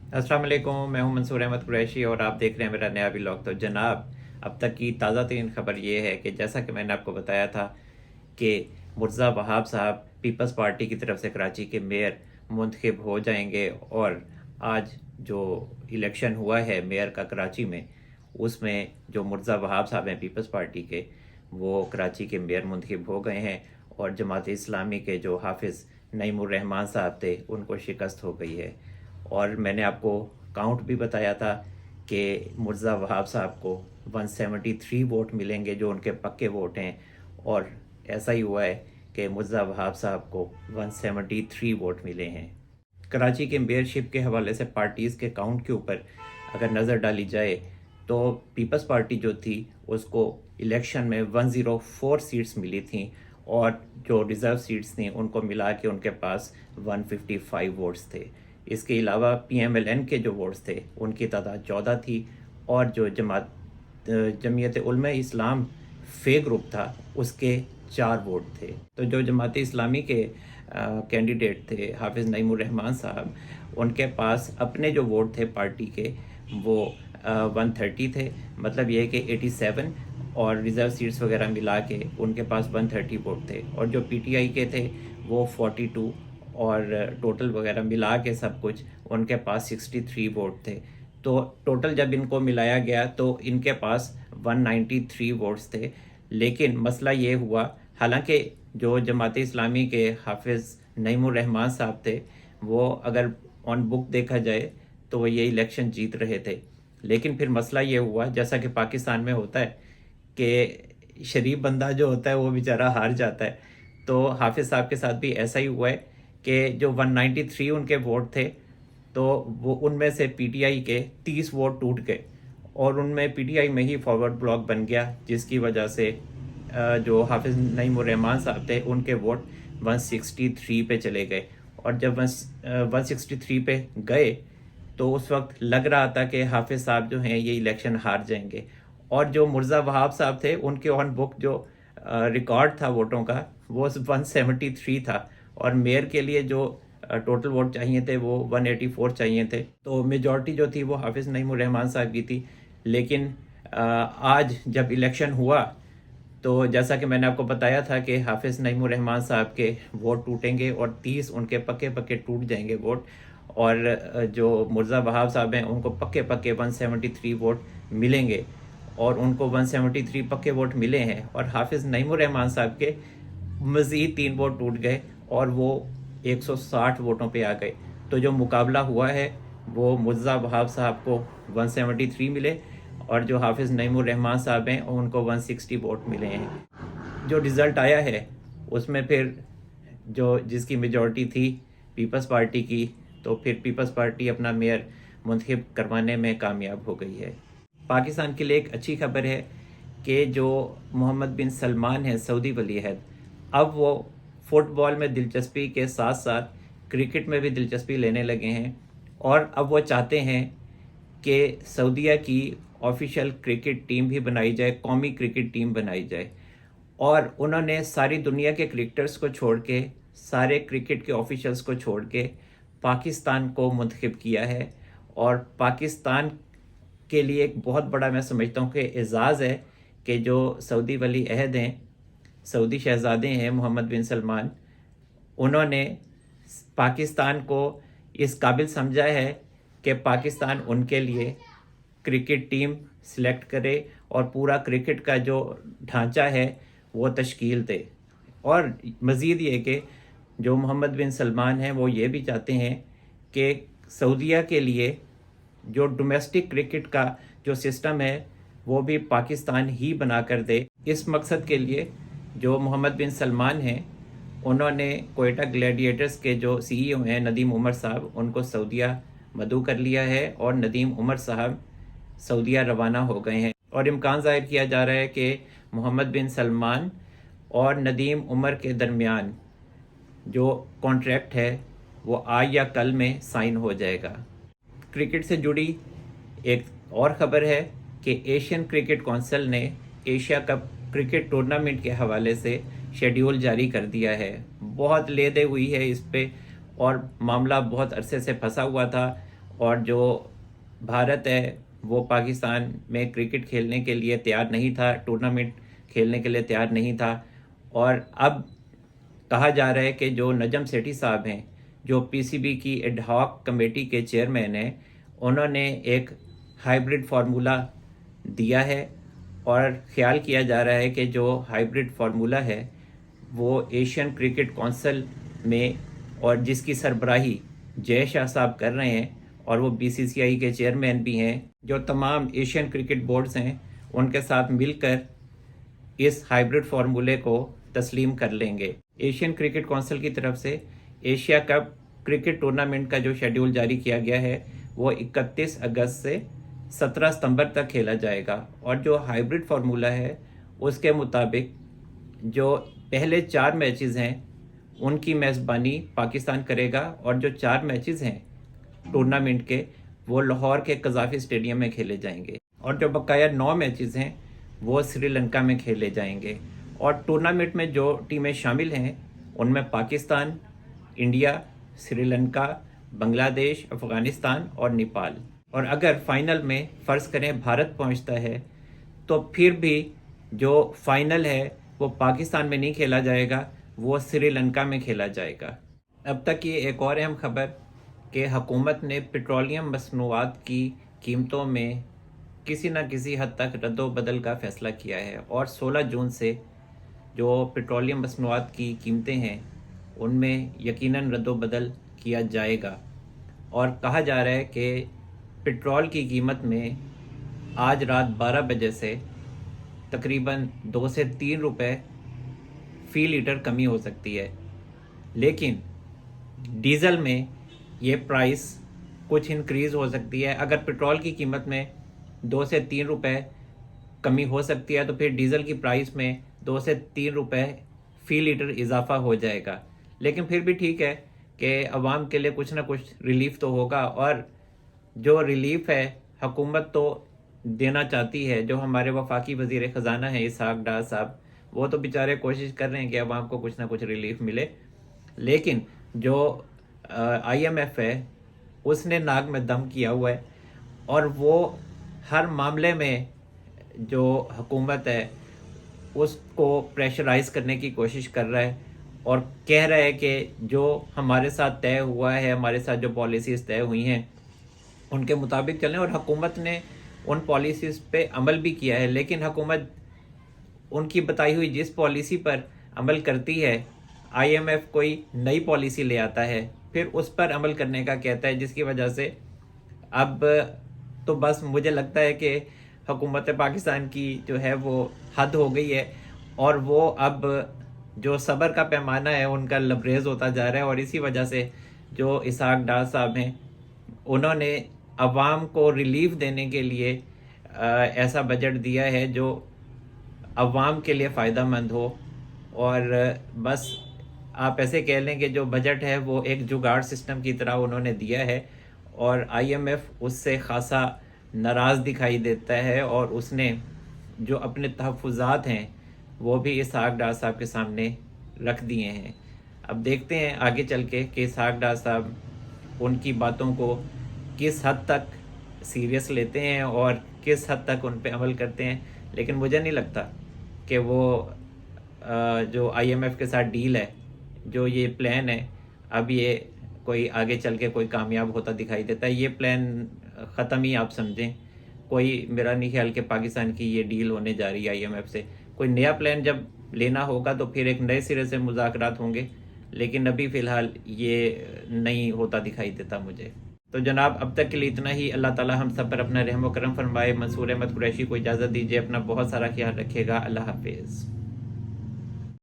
अस्सलाम वालेकुम, मैं हूं मंसूर अहमद कुरैशी और आप देख रहे हैं मेरा नया व्लॉग। तो जनाब, अब तक की ताज़ा तरीन खबर ये है कि जैसा कि मैंने आपको बताया था कि मुर्ज़ा वहाब साहब पीपल्स पार्टी की तरफ से कराची के मेयर मुंतखब हो जाएंगे। और आज जो इलेक्शन हुआ है मेयर का कराची में, उसमें जो मुर्ज़ा वहाब साहब हैं पीपल्स पार्टी के, वो कराची के मेयर मुंतखब हो गए हैं। और जमात इस्लामी के जो हाफिज़ नईमुर रहमान साहब थे, उनको शिकस्त हो गई है। और मैंने आपको काउंट भी बताया था कि मुर्ज़ा वहाब साहब को 173 वोट मिलेंगे, जो उनके पक्के वोट हैं। और ऐसा ही हुआ है कि मुर्ज़ा वहाब साहब को 173 वोट मिले हैं। कराची के मेयरशिप के हवाले से पार्टीज़ के काउंट के ऊपर अगर नज़र डाली जाए तो पीपल्स पार्टी जो थी उसको इलेक्शन में 104 सीट्स मिली थी, और जो रिज़र्व सीट्स थी उनको मिला के उनके पास 155 वोट्स थे। इसके अलावा PMLN के जो वोट्स थे उनकी तादाद 14 थी, और जो जमीयत उलमा इस्लाम फे ग्रुप था उसके 4 वोट थे। तो जो जमात इस्लामी के कैंडिडेट थे हाफिज़ नईमुर रहमान साहब, उनके पास अपने जो वोट थे पार्टी के, वो 130 थे। मतलब ये है कि 87, और रिज़र्व सीट्स वगैरह मिला के उनके पास 130 वोट थे। और जो PTI के थे वो 42, और टोटल वगैरह मिला के सब कुछ उनके पास 63 वोट थे। तो टोटल जब इनको मिलाया गया तो इनके पास 193 वोट्स थे। लेकिन मसला ये हुआ, हालांकि जो जमात इस्लामी के हाफिज़ नईमुर रहमान साहब थे, वो अगर ऑन बुक देखा जाए तो वो ये इलेक्शन जीत रहे थे। लेकिन फिर मसला ये हुआ, जैसा कि पाकिस्तान में होता है कि शरीफ बंदा जो होता है वो बेचारा हार जाता है। तो हाफिज़ साहब के साथ भी ऐसा ही हुआ है कि जो 193 उनके वोट थे, तो वो उनमें से PTI के 30 वोट टूट गए, और उनमें PTI में ही फॉरवर्ड ब्लॉक बन गया, जिसकी वजह से जो हाफिज़ नईमुर रहमान साहब थे उनके वोट 163 पे चले गए। और जब 163 पे गए तो उस वक्त लग रहा था कि हाफिज़ साहब जो हैं ये इलेक्शन हार जाएंगे। और जो मुर्ज़ा वहाब साहब थे उनके ऑन बुक जो रिकॉर्ड था वोटों का, वो 173 था। और मेयर के लिए जो टोटल वोट चाहिए थे वो 184 चाहिए थे। तो मेजॉरिटी जो थी वो हाफिज़ नईमुर रहमान साहब की थी। लेकिन आज जब इलेक्शन हुआ तो जैसा कि मैंने आपको बताया था कि हाफिज़ नईमुर रहमान साहब के वोट टूटेंगे और 30 उनके पक्के पक्के टूट जाएंगे वोट। और जो मुर्ज़ा वहाब साहब हैं उनको पक्के पक्के 173 वोट मिलेंगे, और उनको 173 पक्के वोट मिले हैं। और हाफिज़ नईमुर रहमान साहब के मज़ीद 3 वोट टूट गए और वो 160 वोटों पे आ गए। तो जो मुकाबला हुआ है वो मुर्ज़ा वहाब साहब को 173 मिले, और जो हाफिज़ नईमुर रहमान साहब हैं उनको 160 वोट मिले हैं। जो रिज़ल्ट आया है उसमें फिर जो जिसकी मेजॉरिटी थी पीपल्स पार्टी की, तो फिर पीपल्स पार्टी अपना मेयर मुंतखब करवाने में कामयाब हो गई है। पाकिस्तान के लिए एक अच्छी खबर है कि जो मोहम्मद बिन सलमान है सऊदी वली अहद, अब वो फुटबॉल में दिलचस्पी के साथ साथ क्रिकेट में भी दिलचस्पी लेने लगे हैं। और अब वो चाहते हैं कि सऊदीया की ऑफिशियल क्रिकेट टीम भी बनाई जाए, कौमी क्रिकेट टीम बनाई जाए। और उन्होंने सारी दुनिया के क्रिकेटर्स को छोड़ के, सारे क्रिकेट के ऑफिशियल्स को छोड़ के पाकिस्तान को मुंतखब किया है। और पाकिस्तान के लिए एक बहुत बड़ा, मैं समझता हूँ कि एज़ाज़ है कि जो सऊदी वली अहद हैं, सऊदी शहज़ादे हैं मोहम्मद बिन सलमान, उन्होंने पाकिस्तान को इस काबिल समझा है कि पाकिस्तान उनके लिए क्रिकेट टीम सिलेक्ट करे और पूरा क्रिकेट का जो ढांचा है वो तश्कील दे। और मज़ीद ये कि जो मोहम्मद बिन सलमान हैं वो ये भी चाहते हैं कि सऊदीया के लिए जो डोमेस्टिक क्रिकेट का जो सिस्टम है वो भी पाकिस्तान ही बना कर दे। इस मकसद के लिए जो मोहम्मद बिन सलमान हैं उन्होंने कोयटा ग्लैडिएटर्स के जो CEO हैं नदीम उमर साहब, उनको सऊदीया मदऊ कर लिया है, और नदीम उमर साहब सऊदीया रवाना हो गए हैं। और इम्कान ज़ाहिर किया जा रहा है कि मोहम्मद बिन सलमान और नदीम उमर के दरमियान जो कॉन्ट्रैक्ट है वो आज या कल में साइन हो जाएगा। क्रिकेट से जुड़ी एक और ख़बर है कि एशियन क्रिकेट काउंसिल ने एशिया कप क्रिकेट टूर्नामेंट के हवाले से शेड्यूल जारी कर दिया है। बहुत लेदे हुई है इस पे, और मामला बहुत अरसे से फंसा हुआ था। اور جو بھارت ہے وہ پاکستان میں کرکٹ کھیلنے کے لیے تیار نہیں تھا، ٹورنامنٹ کھیلنے کے لیے تیار نہیں تھا، اور اب کہا جا رہا ہے کہ جو نجم سیٹھی صاحب ہیں، جو پی سی بی کی ایڈ ہاک کمیٹی کے چیئرمین ہیں، انہوں نے ایک ہائیبرڈ فارمولا دیا ہے، اور خیال کیا جا رہا ہے کہ جو ہائیبرڈ فارمولا ہے وہ ایشین کرکٹ کونسل میں، اور جس کی سربراہی جے شاہ صاحب کر رہے ہیں، اور وہ بی سی سی آئی کے چیئرمین بھی ہیں، جو تمام ایشین کرکٹ بورڈز ہیں ان کے ساتھ مل کر اس ہائیبرڈ فارمولے کو تسلیم کر لیں گے۔ ایشین کرکٹ کونسل کی طرف سے ایشیا کپ کرکٹ ٹورنامنٹ کا جو شیڈیول جاری کیا گیا ہے وہ 31 اگست سے 17 ستمبر تک کھیلا جائے گا، اور جو ہائیبرڈ فارمولا ہے اس کے مطابق جو پہلے 4 میچز ہیں ان کی میزبانی پاکستان کرے گا، اور جو 4 میچز ہیں ٹورنامنٹ کے وہ لاہور کے قذافی اسٹیڈیم میں کھیلے جائیں گے، اور جو بقایا 9 میچز ہیں وہ سری لنکا میں کھیلے جائیں گے۔ اور ٹورنامنٹ میں جو ٹیمیں شامل ہیں ان میں پاکستان، انڈیا، سری لنکا، بنگلہ دیش، افغانستان اور نیپال۔ اور اگر فائنل میں فرض کریں بھارت پہنچتا ہے تو پھر بھی جو فائنل ہے وہ پاکستان میں نہیں کھیلا جائے گا، وہ سری لنکا میں کھیلا جائے گا۔ اب تک یہ ایک اور اہم خبر کہ حکومت نے پیٹرولیم مصنوعات کی قیمتوں میں کسی نہ کسی حد تک رد و بدل کا فیصلہ کیا ہے، اور 16 جون سے جو پیٹرولیم مصنوعات کی قیمتیں ہیں ان میں یقیناً رد و بدل کیا جائے گا، اور کہا جا رہا ہے کہ پٹرول کی قیمت میں آج رات 12 بجے سے تقریباً 2 سے 3 روپے فی لیٹر کمی ہو سکتی ہے، لیکن ڈیزل میں یہ پرائس کچھ انکریز ہو سکتی ہے۔ اگر پٹرول کی قیمت میں 2 سے 3 روپے کمی ہو سکتی ہے تو پھر ڈیزل کی پرائس میں 2 سے 3 روپے فی لیٹر اضافہ ہو جائے گا، لیکن پھر بھی ٹھیک ہے کہ عوام کے لیے کچھ نہ کچھ ریلیف تو ہوگا، اور جو ریلیف ہے حکومت تو دینا چاہتی ہے۔ جو ہمارے وفاقی وزیر خزانہ ہیں اسحاق ڈار صاحب، وہ تو بیچارے کوشش کر رہے ہیں کہ عوام کو کچھ نہ کچھ ریلیف ملے، لیکن جو آئی ایم ایف ہے اس نے ناک میں دم کیا ہوا ہے، اور وہ ہر معاملے میں جو حکومت ہے اس کو پریشرائز کرنے کی کوشش کر رہا ہے، اور کہہ رہا ہے کہ جو ہمارے ساتھ طے ہوا ہے، ہمارے ساتھ جو پالیسیز طے ہوئی ہیں ان کے مطابق چلیں، اور حکومت نے ان پالیسیز پہ عمل بھی کیا ہے، لیکن حکومت ان کی بتائی ہوئی جس پالیسی پر عمل کرتی ہے، آئی ایم ایف کوئی نئی پالیسی لے آتا ہے پھر اس پر عمل کرنے کا کہتا ہے، جس کی وجہ سے اب تو بس مجھے لگتا ہے کہ حکومت پاکستان کی جو ہے وہ حد ہو گئی ہے، اور وہ اب جو صبر کا پیمانہ ہے ان کا لبریز ہوتا جا رہا ہے، اور اسی وجہ سے جو اسحاق ڈار صاحب ہیں انہوں نے عوام کو ریلیف دینے کے لیے ایسا بجٹ دیا ہے جو عوام کے لیے فائدہ مند ہو، اور بس آپ ایسے کہہ لیں کہ جو بجٹ ہے وہ ایک جگاڑ سسٹم کی طرح انہوں نے دیا ہے، اور آئی ایم ایف اس سے خاصا ناراض دکھائی دیتا ہے، اور اس نے جو اپنے تحفظات ہیں وہ بھی اسحاق ڈار صاحب کے سامنے رکھ دیے ہیں۔ اب دیکھتے ہیں آگے چل کے کہ اسحاق ڈار صاحب ان کی باتوں کو کس حد تک سیریس لیتے ہیں اور کس حد تک ان پہ عمل کرتے ہیں، لیکن مجھے نہیں لگتا کہ وہ جو آئی ایم ایف کے ساتھ ڈیل ہے، جو یہ پلان ہے، اب یہ کوئی آگے چل کے کوئی کامیاب ہوتا دکھائی دیتا ہے۔ یہ پلان ختم ہی آپ سمجھیں، کوئی میرا نہیں خیال کہ پاکستان کی یہ ڈیل ہونے جا رہی ہے آئی ایم ایف سے۔ کوئی نیا پلان جب لینا ہوگا تو پھر ایک نئے سرے سے مذاکرات ہوں گے، لیکن ابھی فی الحال یہ نہیں ہوتا دکھائی دیتا مجھے۔ تو جناب اب تک کے لیے اتنا ہی۔ اللہ تعالی ہم سب پر اپنا رحم و کرم فرمائے۔ منصور احمد قریشی کو اجازت دیجیے، اپنا بہت سارا خیال رکھے گا۔ اللہ حافظ۔